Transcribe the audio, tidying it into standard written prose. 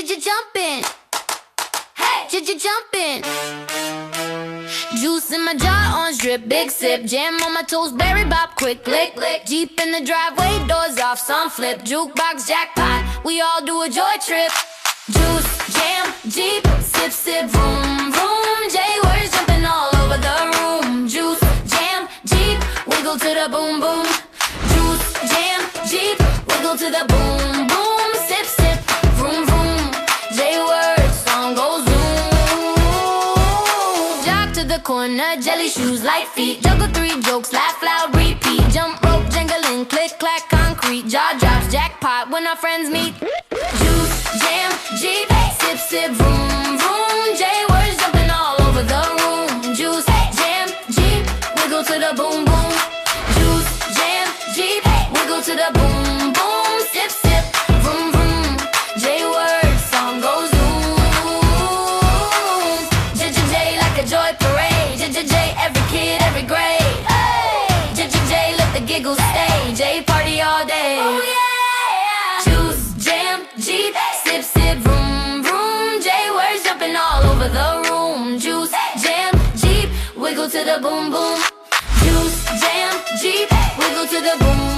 jumping? Hey, jumping? Juice in my jar, orange drip, big sip. Jam on my toes, berry bop, quick lick. Jeep in the driveway, doors off, some flip. Jukebox, jackpot, we all do a joy trip. Juice, jam, Jeep, sip, sip, vroom, vroom. J-words jumping all over the room. Juice, jam, Jeep, wiggle to the boom, boom. Juice, jam, Jeep, wiggle to the boom, boom. Sip, sip, vroom, vroom. J-words, song goes zoom. Jog to the corner, jelly shoes, light feet. Juggle 3 jokes, laugh loud, repeat. Jump rope, jingling, click, clack, concrete. Jaw drops, jackpot when our friends meet. Juice, jam, Jeep, sip, sip, vroom, vroom. J-words jumping all over the room. Juice, jam, Jeep, wiggle to the boom, boom. Juice, jam, Jeep, wiggle to the boom, boom. Sip, sip, vroom, vroom. J-words, song goes zoom. J-J-J like a joy parade. J-J-J, every kid, every grade. J-J-J, let the giggles stay. J party all day. Oh yeah. Juice, jam, Jeep, sip, sip, vroom, vroom. J-words jumping all over the room. Juice, jam, Jeep, wiggle to the boom, boom. Juice, jam, Jeep, wiggle to the boom.